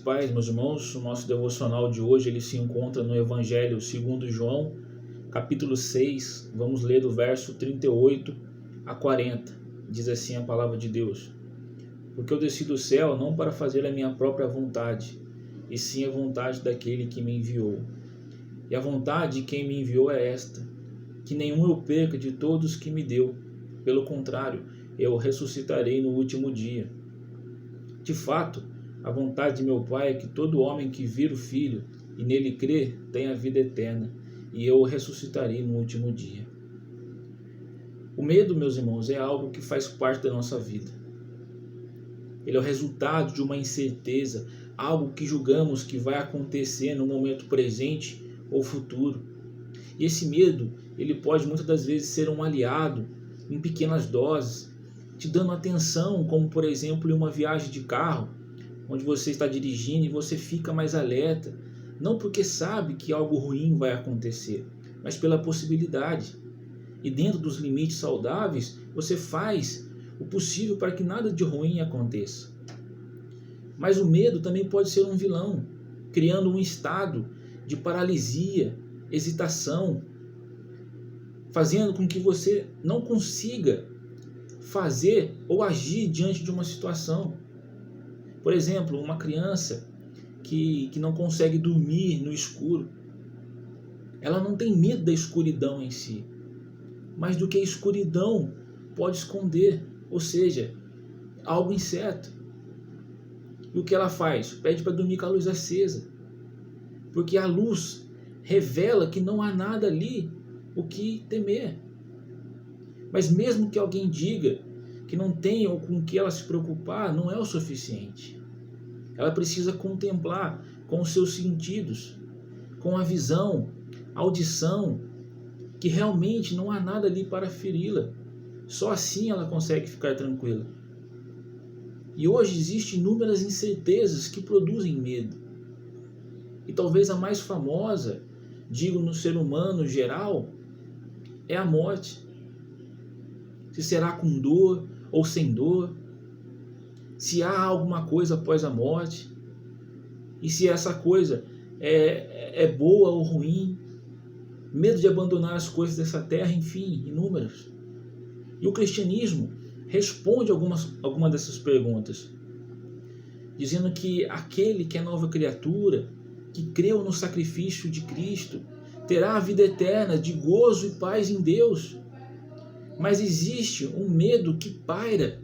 paz, meus irmãos. O nosso devocional de hoje ele se encontra no Evangelho segundo João, capítulo 6. Vamos ler do verso 38 a 40. Diz assim a palavra de Deus: Porque eu desci do céu não para fazer a minha própria vontade, e sim a vontade daquele que me enviou. E a vontade de quem me enviou é esta, que nenhum eu perca de todos que me deu. Pelo contrário, eu ressuscitarei no último dia. De fato, a vontade de meu Pai é que todo homem que vir o Filho e nele crer tenha vida eterna, e eu o ressuscitarei no último dia. O medo, meus irmãos, é algo que faz parte da nossa vida. Ele é o resultado de uma incerteza, algo que julgamos que vai acontecer no momento presente ou futuro. E esse medo, ele pode muitas das vezes ser um aliado em pequenas doses, te dando atenção, como por exemplo em uma viagem de carro, onde você está dirigindo e você fica mais alerta, não porque sabe que algo ruim vai acontecer, mas pela possibilidade. E dentro dos limites saudáveis, você faz o possível para que nada de ruim aconteça. Mas o medo também pode ser um vilão, criando um estado de paralisia, hesitação, fazendo com que você não consiga fazer ou agir diante de uma situação. Por exemplo, uma criança que não consegue dormir no escuro. Ela não tem medo da escuridão em si, mas do que a escuridão pode esconder, ou seja, algo incerto. E o que ela faz? Pede para dormir com a luz acesa, porque a luz revela que não há nada ali o que temer. Mas mesmo que alguém diga que não tem ou com que ela se preocupar, não é o suficiente. Ela precisa contemplar com os seus sentidos, com a visão, a audição, que realmente não há nada ali para feri-la. Só assim ela consegue ficar tranquila. E hoje existem inúmeras incertezas que produzem medo. E talvez a mais famosa, digo no ser humano geral, é a morte. Se será com dor ou sem dor, se há alguma coisa após a morte, e se essa coisa é boa ou ruim, medo de abandonar as coisas dessa terra, enfim, inúmeras. E o cristianismo responde algumas dessas perguntas, dizendo que aquele que é nova criatura, que creu no sacrifício de Cristo, terá a vida eterna de gozo e paz em Deus. Mas existe um medo que paira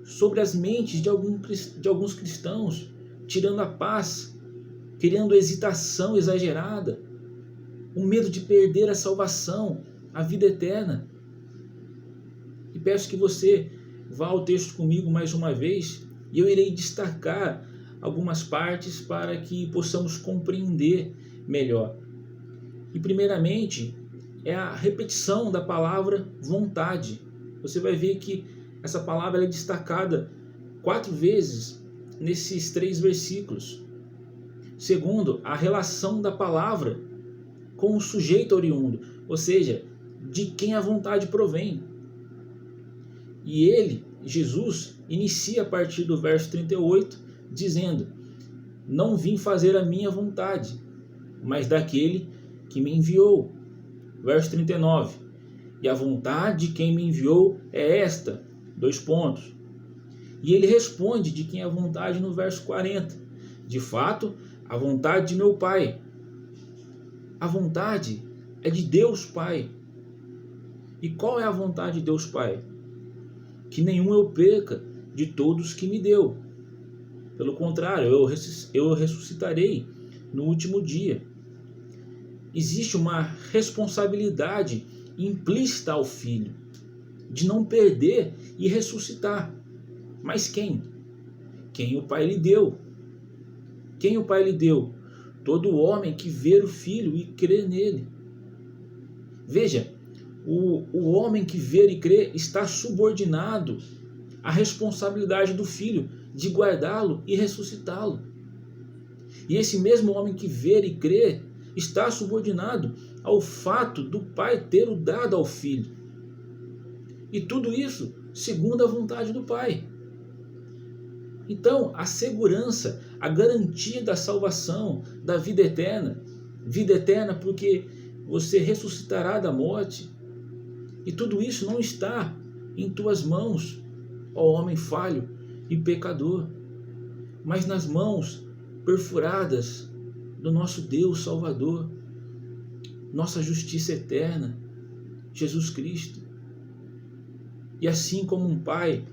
sobre as mentes de alguns cristãos, tirando a paz, criando hesitação exagerada, um medo de perder a salvação, a vida eterna. E peço que você vá ao texto comigo mais uma vez, e eu irei destacar algumas partes para que possamos compreender melhor. E primeiramente, é a repetição da palavra vontade. Você vai ver que essa palavra é destacada 4 vezes nesses 3 versículos. Segundo, a relação da palavra com o sujeito oriundo, ou seja, de quem a vontade provém. E ele, Jesus, inicia a partir do verso 38, dizendo: Não vim fazer a minha vontade, mas daquele que me enviou. Verso 39. E a vontade de quem me enviou é esta. 2 pontos. E ele responde de quem é a vontade no verso 40. De fato, a vontade de meu Pai. A vontade é de Deus Pai. E qual é a vontade de Deus Pai? Que nenhum eu perca de todos que me deu. Pelo contrário, eu ressuscitarei no último dia. Existe uma responsabilidade implícita ao Filho de não perder e ressuscitar. Mas quem? Quem o Pai lhe deu. Quem o Pai lhe deu? Todo homem que ver o Filho e crer nele. Veja, o homem que ver e crer está subordinado à responsabilidade do Filho de guardá-lo e ressuscitá-lo. E esse mesmo homem que ver e crer está subordinado ao fato do Pai ter o dado ao Filho. E tudo isso segundo a vontade do Pai. Então, a segurança, a garantia da salvação, da vida eterna. Vida eterna porque você ressuscitará da morte. E tudo isso não está em tuas mãos, ó homem falho e pecador, mas nas mãos perfuradas do nosso Deus Salvador, nossa justiça eterna, Jesus Cristo. E assim como um pai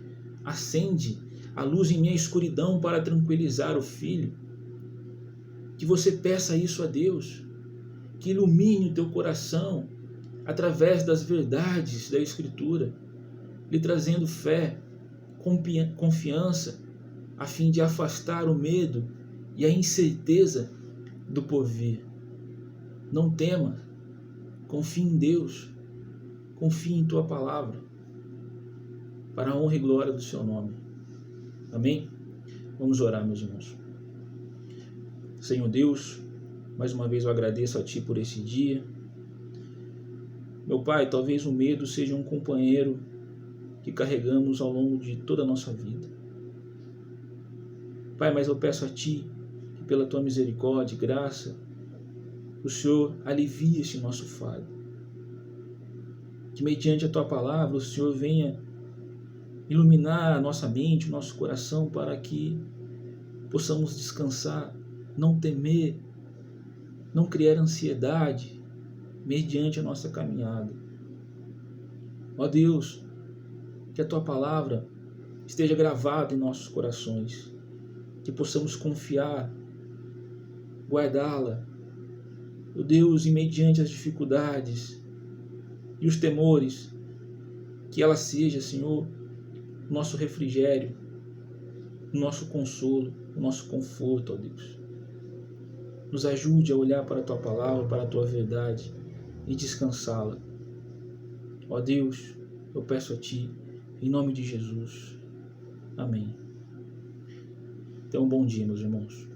acende a luz em minha escuridão para tranquilizar o filho, que você peça isso a Deus, que ilumine o teu coração através das verdades da Escritura, lhe trazendo fé, confiança, a fim de afastar o medo e a incerteza do porvir. Não tema, confie em Deus, confie em tua palavra, para a honra e glória do seu nome. Amém? Vamos orar, meus irmãos. Senhor Deus, mais uma vez eu agradeço a Ti por esse dia. Meu Pai, talvez o medo seja um companheiro que carregamos ao longo de toda a nossa vida. Pai, mas eu peço a Ti que pela Tua misericórdia e graça, o Senhor alivie esse nosso fardo. Que mediante a Tua palavra o Senhor venha iluminar a nossa mente, o nosso coração, para que possamos descansar, não temer, não criar ansiedade mediante a nossa caminhada. Ó Deus, que a Tua palavra esteja gravada em nossos corações, que possamos confiar, guardá-la, ó Deus, e mediante as dificuldades e os temores, que ela seja, Senhor, o nosso refrigério, o nosso consolo, o nosso conforto, ó Deus. Nos ajude a olhar para a Tua palavra, para a Tua verdade e descansá-la. Ó Deus, eu peço a Ti, em nome de Jesus. Amém. Tenham um bom dia, meus irmãos.